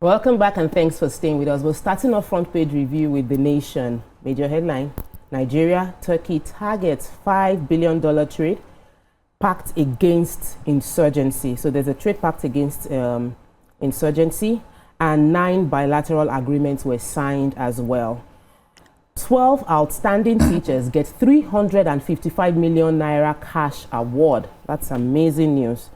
Welcome back and thanks for staying with us. We're starting our front page review with The Nation. Major headline: Nigeria, Turkey targets $5 billion trade pact against insurgency. So there's a trade pact against insurgency, and 9 bilateral agreements were signed as well. 12 outstanding teachers get 355 million naira cash award. That's amazing news.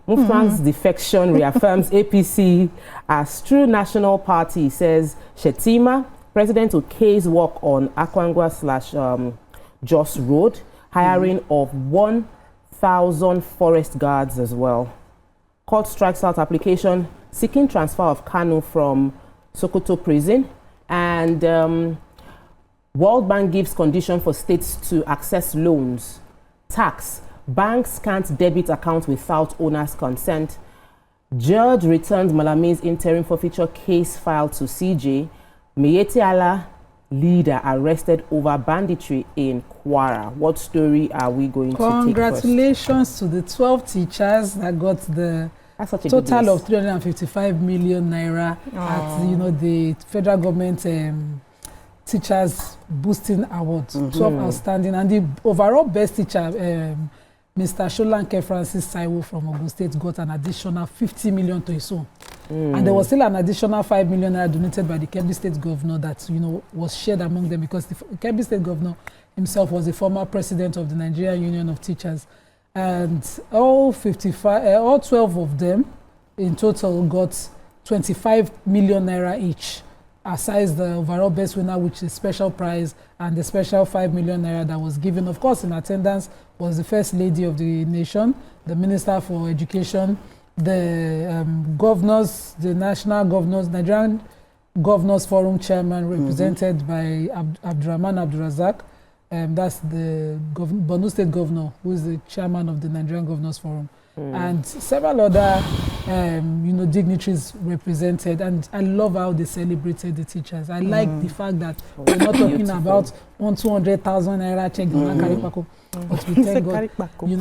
Muftwang's defection reaffirms APC as true national party, says Shetima. President Oke's work on Akwangwa/Jos Road, hiring of 1,000 forest guards as well. Court strikes out application seeking transfer of Kanu from Sokoto prison, and World Bank gives condition for states to access loans. Tax: banks can't debit account without owner's consent. Judge returns Malami's interim forfeiture case filed to CJ. Miyetti Allah leader arrested over banditry in Kwara. What story are we going to take first? Congratulations to the 12 teachers that got the total of 355 million naira at the federal government teachers boosting award. 12 outstanding, and the overall best teacher, Mr. Sholanke Francis Taiwo from Ogun State, got an additional 50 million to his own. And there was still an additional 5 million donated by the Kebbi State governor that was shared among them, because the Kebbi State governor himself was the former president of the Nigerian Union of Teachers, and all 12 of them in total got 25 million naira each, aside the overall best winner, which is special prize, and the special 5 million naira that was given. Of course, in attendance was the First Lady of the nation, the Minister for Education, the governors, the national governors, Nigerian Governors Forum chairman, represented by Abdurrahman Abdurazak. That's the Borno State governor, who is the chairman of the Nigerian Governors Forum, and several other dignitaries represented. And I love how they celebrated the teachers. I like the fact that we're not talking about 200,000 naira check, but we thank God.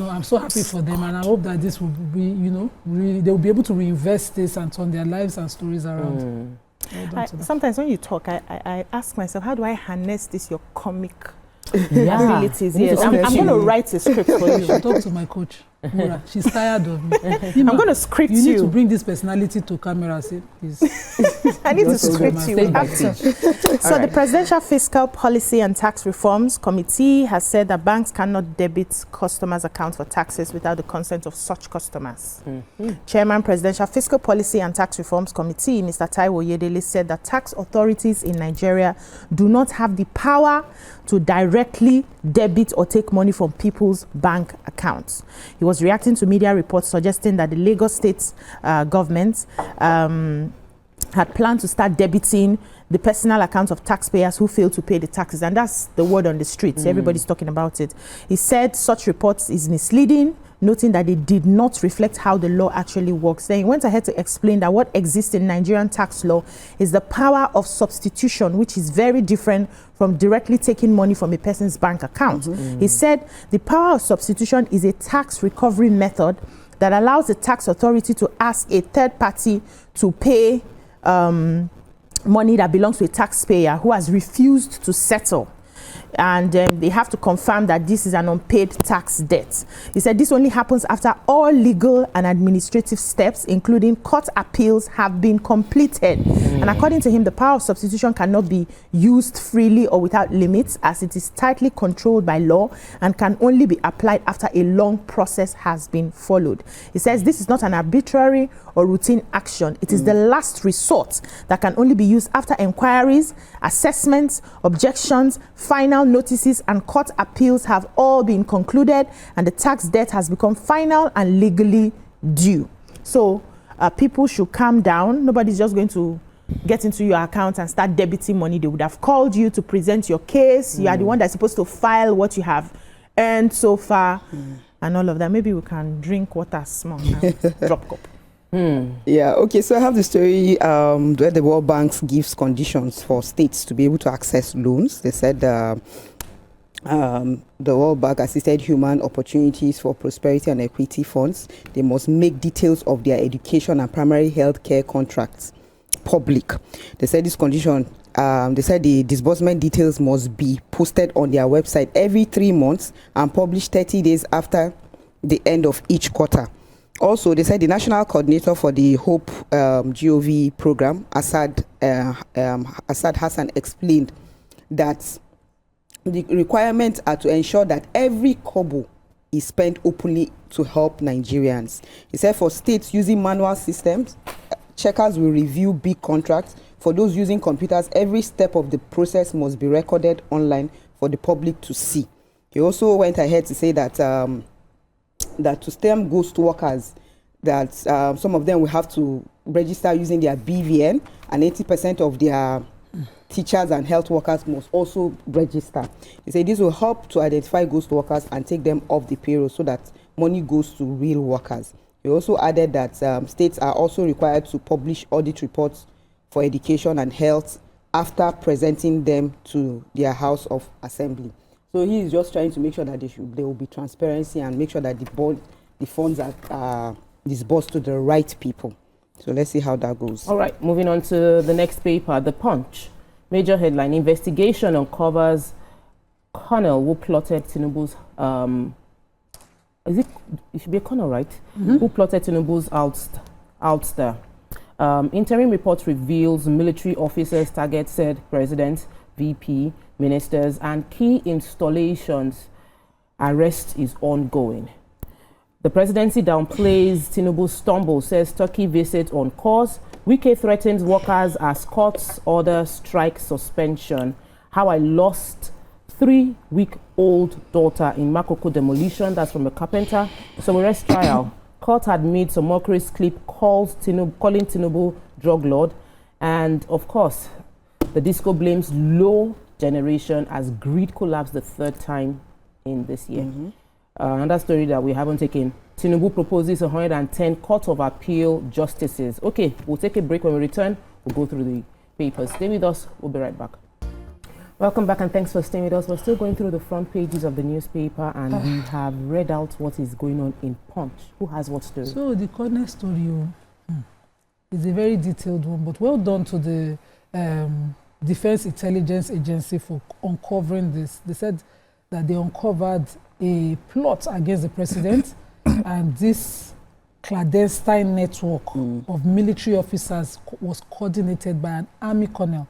I'm so happy for them, and I hope that this will be, they'll be able to reinvest this and turn their lives and stories around. Sometimes when you talk, I ask myself, how do I harness this your comic abilities? Yes, I'm going to write a script for you. Talk to my coach, Mura. She's tired of me. I'm going to script you. You need to bring this personality to camera. Please. I need to script you. So the Presidential Fiscal Policy and Tax Reforms Committee has said that banks cannot debit customers' accounts for taxes without the consent of such customers. Chairman, Presidential Fiscal Policy and Tax Reforms Committee, Mr. Taiwo Oyedele, said that tax authorities in Nigeria do not have the power to directly debit or take money from people's bank accounts. He was reacting to media reports suggesting that the Lagos State government had planned to start debiting the personal accounts of taxpayers who failed to pay the taxes. And that's the word on the streets. Everybody's talking about it. He said such reports is misleading, noting that they did not reflect how the law actually works. Then he went ahead to explain that what exists in Nigerian tax law is the power of substitution, which is very different from directly taking money from a person's bank account. He said the power of substitution is a tax recovery method that allows the tax authority to ask a third party to pay money that belongs to a taxpayer who has refused to settle. And they have to confirm that this is an unpaid tax debt. He said this only happens after all legal and administrative steps, including court appeals, have been completed. And according to him, the power of substitution cannot be used freely or without limits, as it is tightly controlled by law and can only be applied after a long process has been followed. He says this is not an arbitrary or routine action. It is the last resort that can only be used after inquiries, assessments, objections, final notices and court appeals have all been concluded, and the tax debt has become final and legally due. So people should calm down. Nobody's just going to get into your account and start debiting money. They would have called you to present your case. You are the one that's supposed to file what you have earned so far and all of that. Maybe we can drink water small and drop cup. Yeah, okay, so I have the story where the World Bank gives conditions for states to be able to access loans. They said the World Bank Assisted Human Opportunities for Prosperity and Equity Funds, they must make details of their education and primary health care contracts public. They said this condition, they said the disbursement details must be posted on their website every 3 months and published 30 days after the end of each quarter. Also, they said the national coordinator for the Hope GOV program, Asad Hassan, explained that the requirements are to ensure that every kobo is spent openly to help Nigerians. He said for states using manual systems, checkers will review big contracts. For those using computers, every step of the process must be recorded online for the public to see. He also went ahead to say that that to stem ghost workers, that some of them will have to register using their BVN, and 80% of their teachers and health workers must also register. He said this will help to identify ghost workers and take them off the payroll so that money goes to real workers. He also added that states are also required to publish audit reports for education and health after presenting them to their House of Assembly. So he is just trying to make sure that there will be transparency and make sure that the funds are disbursed to the right people. So let's see how that goes. All right, moving on to the next paper, The Punch. Major headline: investigation uncovers colonel who plotted Tinubu's it should be a colonel, right? Who plotted Tinubu's ouster. Interim report reveals military officers target said president, VP, ministers, and key installations. Arrest is ongoing. The presidency downplays Tinubu's stumble, says Turkey visit on course. Wike threatens workers as courts order strike suspension. How I lost 3-week-old daughter in Makoko demolition. That's from a carpenter. So arrest trial. Court had made some mockery clip calling Tinubu drug lord. And of course, the disco blames low generation as greed collapsed the 3rd time in this year. Another story that we haven't taken. Tinubu proposes 110 Court of Appeal justices. Okay, we'll take a break. When we return, we'll go through the papers. Stay with us. We'll be right back. Welcome back and thanks for staying with us. We're still going through the front pages of the newspaper and we have read out what is going on in Punch. Who has what story? So the corner story is a very detailed one, but well done to the Defense Intelligence Agency for uncovering this. They said that they uncovered a plot against the president and this clandestine network of military officers was coordinated by an army colonel,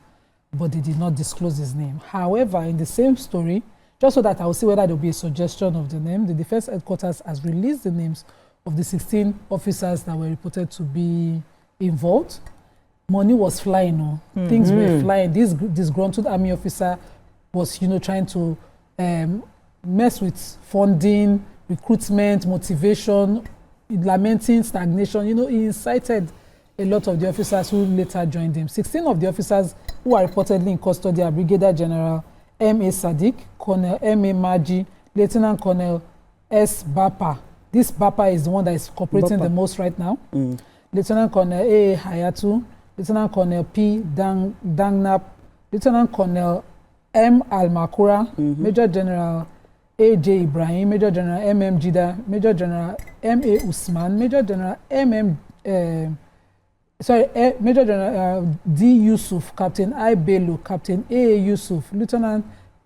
but they did not disclose his name. However, in the same story, just so that I will see whether there will be a suggestion of the name, the Defense Headquarters has released the names of the 16 officers that were reported to be involved. Money was flying, things were flying. This disgruntled army officer was, trying to mess with funding, recruitment, motivation, lamenting stagnation. He incited a lot of the officers who later joined him. 16 of the officers who are reportedly in custody are Brigadier General M.A. Sadiq, Colonel M.A. Maji, Lieutenant Colonel S. Bapa. This Bapa is the one that is cooperating the most right now. Lieutenant Colonel A. Hayatu, Lieutenant Colonel P. Dangnap, Lieutenant Colonel M. Al-Makura, Major General A.J. Ibrahim, Major General M.M. Jida, Major General M.A. Usman, Major General Major General D. Yusuf, Captain I. Bello, Captain A. Yusuf, Lieutenant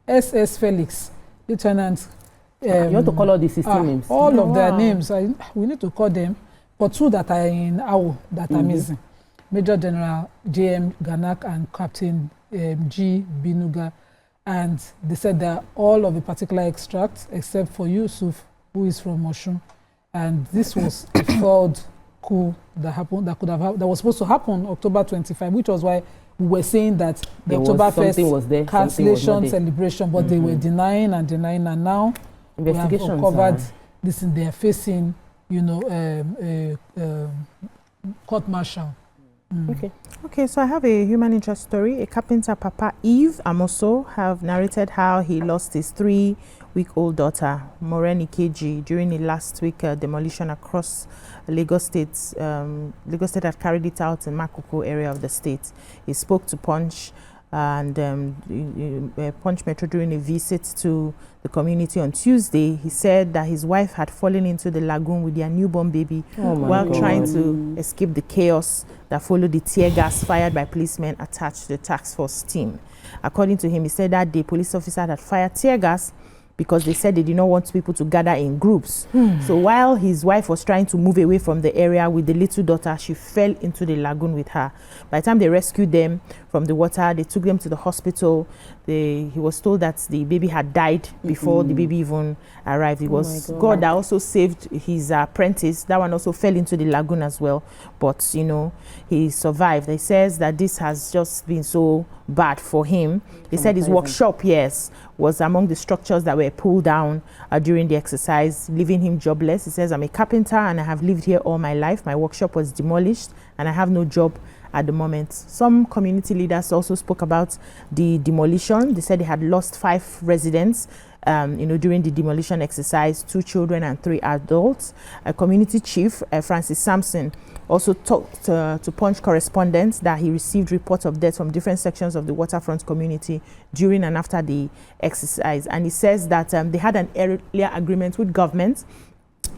S.S. Felix, Lieutenant... you want to call all the 16 names? All of their names. We need to call them, but 2 that are in AWO that are missing. Major General J.M. Ganak and Captain G. Binuga. And they said that all of the particular extracts, except for Yusuf, who is from Oshun. And this was a third coup that happened, that was supposed to happen October 25, which was why we were saying that the October 1st cancellation celebration, but they were denying, and now we have uncovered this, and they are facing, court-martial. Okay, so I have a human interest story. A carpenter, Papa Eve Amoso, have narrated how he lost his 3-week-old daughter, Moreni Keji, during a last week demolition across Lagos State. Lagos State had carried it out in Makoko area of the state. He spoke to Punch And Punch Metro, during a visit to the community on Tuesday, he said that his wife had fallen into the lagoon with their newborn baby while trying to escape the chaos that followed the tear gas fired by policemen attached to the task force team. According to him, he said that the police officer had fired tear gas because they said they did not want people to gather in groups. So while his wife was trying to move away from the area with the little daughter, she fell into the lagoon with her. By the time they rescued them from the water, they took them to the hospital. He was told that the baby had died before the baby even arrived. It was God that also saved his apprentice. That one also fell into the lagoon as well. But, you know, he survived. He says that this has just been so bad for him. He said his workshop, was among the structures that were pulled down during the exercise, leaving him jobless. He says, I'm a carpenter and I have lived here all my life. My workshop was demolished and I have no job at the moment. Some community leaders also spoke about the demolition. They said they had lost 5 residents during the demolition exercise, 2 children and 3 adults. A community chief, Francis Sampson, also talked to Punch correspondents that he received reports of deaths from different sections of the waterfront community during and after the exercise. And he says that they had an earlier agreement with government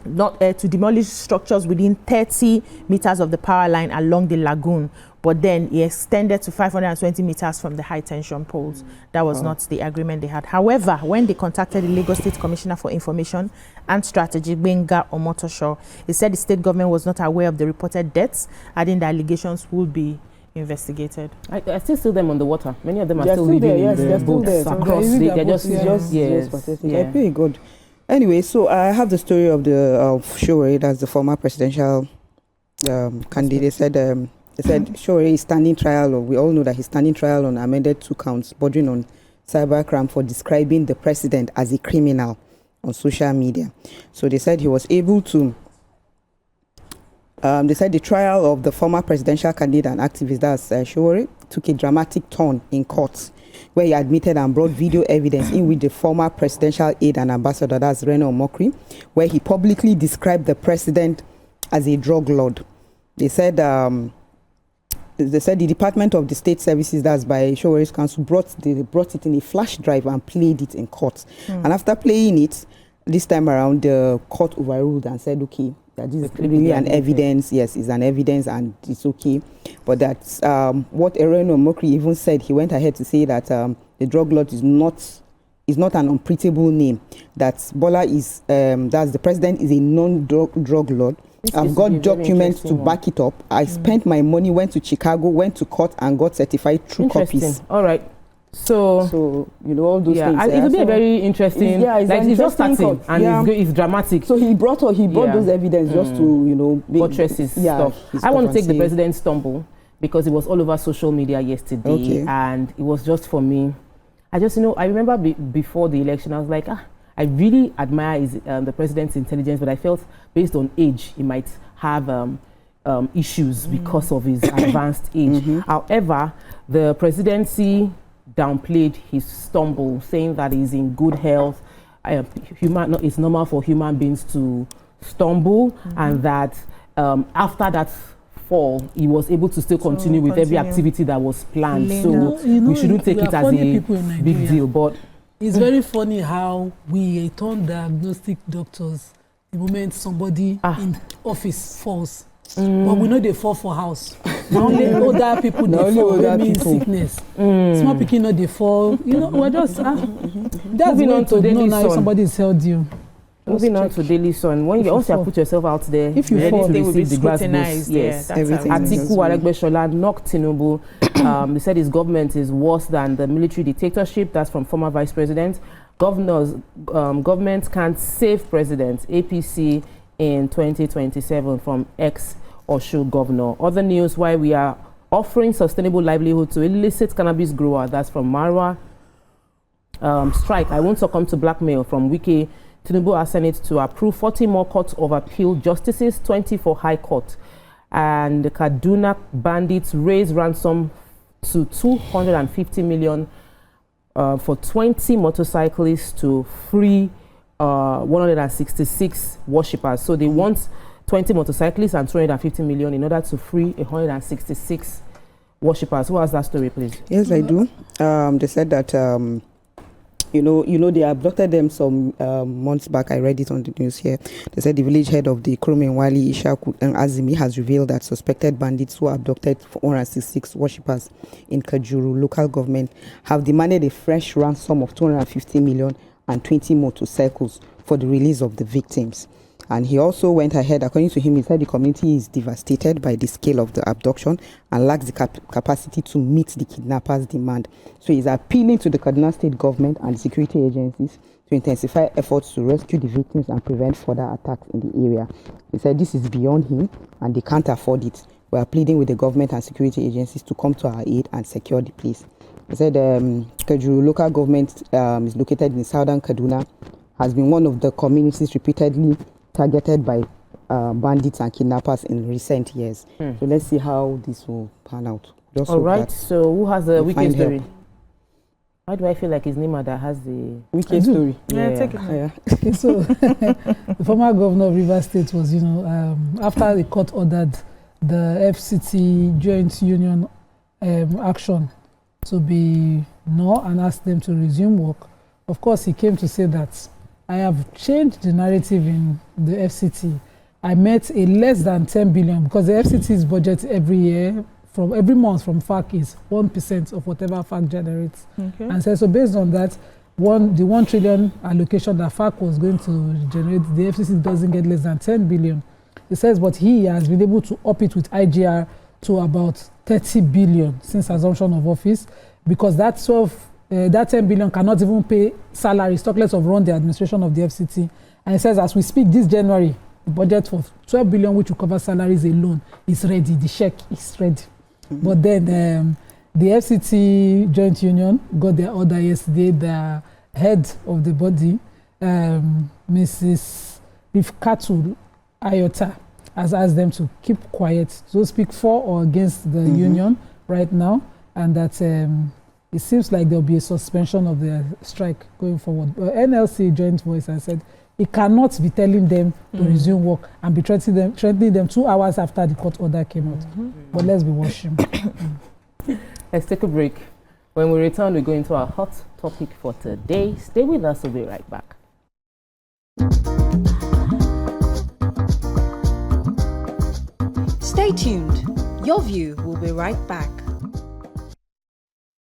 not to demolish structures within 30 meters of the power line along the lagoon, but then he extended to 520 meters from the high tension poles. That was not the agreement they had. However, when they contacted the Lagos State Commissioner for Information and Strategy, Gbenga Omotosho, he said the state government was not aware of the reported deaths, adding the allegations would be investigated. I still see them on the water. Many of them are still living in the boats across. They're just Pretty good. Anyway, so I have the story of Showore, that's the former presidential candidate. They said Showore is standing trial, we all know that he's standing trial on amended 2 counts bordering on cybercrime for describing the president as a criminal on social media. So they said he was able to, they said the trial of the former presidential candidate and activist, that's Showore, took a dramatic turn in court, where he admitted and brought video evidence in which the former presidential aide and ambassador, that's Reno Omokri, where he publicly described the president as a drug lord. They said the Department of the State Services, that's by Showere's counsel, brought it in a flash drive and played it in court. And after playing it, this time around, the court overruled and said, okay, that this is really an evidence. Yes, it's an evidence and it's okay. But that's what Reno Omokri even said. He went ahead to say that the drug lord is not an unprintable name. That Bola is, that's the president is a non-drug lord. I've got documents to back it up. I spent my money, went to Chicago, went to court and got certified true copies. All right. So you know, all those things. It will be a very interesting. It's just starting and it's dramatic. So he brought those evidence just to buttress his stuff. I want to take the president's stumble because it was all over social media yesterday, and it was just for me. I remember before the election, I was like, I really admire the president's intelligence, but I felt based on age, he might have issues because of his advanced age. However, the presidency downplayed his stumble, saying that he's in good health. It's normal for human beings to stumble, and that after that fall, he was able to still continue with every activity that was planned. We shouldn't take it as a big deal. But it's very funny how we turn diagnostic doctors the moment somebody in office falls. But we know they fall for house. Only older people they fall. They mean sickness. Small people know they fall. We're just that's moving on to Daily Sun. Somebody held you. Moving on to Daily Sun. When you also put yourself out there, if you fall, they will be scrutinized. Yes, Atiku Aregbesola knocked Tinubu. They said his government is worse than the military dictatorship. That's from former Vice President. Governments can't save president. APC in 2027 from ex-Oshu governor. Other news: why we are offering sustainable livelihood to illicit cannabis grower. That's from Marwa. Strike. I won't succumb to blackmail from Wiki. Tinubu asked Senate to approve 40 more courts of appeal justices, 20 for High Court. And the Kaduna bandits raise ransom to 250 million for 20 motorcyclists to free 166 worshippers. So they want 20 motorcyclists and 250 million in order to free 166 worshippers. Who has that story, please? Yes, I do. They said that, they abducted them some months back. I read it on the news here. They said the village head of the Kromen Wali Ishaku and Azimi has revealed that suspected bandits who abducted 466 worshippers in Kajuru local government have demanded a fresh ransom of 250 million and 20 motorcycles for the release of the victims. And he also went ahead, according to him, he said the community is devastated by the scale of the abduction and lacks the capacity to meet the kidnappers' demand. So he's appealing to the Kaduna State government and security agencies to intensify efforts to rescue the victims and prevent further attacks in the area. He said this is beyond him and they can't afford it. We are pleading with the government and security agencies to come to our aid and secure the place. He said Kajuru local government is located in southern Kaduna, has been one of the communities repeatedly targeted by bandits and kidnappers in recent years. So let's see how this will pan out. All right, so who has the wicked story? Help. Why do I feel like his name that has the wicked story? Yeah, take it. Yeah. Okay, so the former governor of Rivers State was, after the court ordered the FCT joint union action to be null and asked them to resume work. Of course, he came to say that I have changed the narrative in the FCT. I met a less than 10 billion because the FCT's budget every month from FAC is 1% of whatever FAC generates. Okay. And so based on that, the 1 trillion allocation that FAC was going to generate, the FCT doesn't get less than 10 billion. He says, but he has been able to up it with IGR to about 30 billion since assumption of office, because that 10 billion cannot even pay salaries, talk less of run the administration of the FCT. And it says, as we speak this January, the budget for 12 billion, which will cover salaries alone, is ready. The check is ready. But then the FCT joint union got their order yesterday. The head of the body, Mrs. Rifkatu Ayota, has asked them to keep quiet, to speak for or against the union right now, and that it seems like there'll be a suspension of the strike going forward. NLC joint voice has said it cannot be telling them to resume work and be threatening them 2 hours after the court order came out. But let's be watching. Let's take a break. When we return, we go into our hot topic for today. Stay with us, we'll be right back. Stay tuned. Your View will be right back.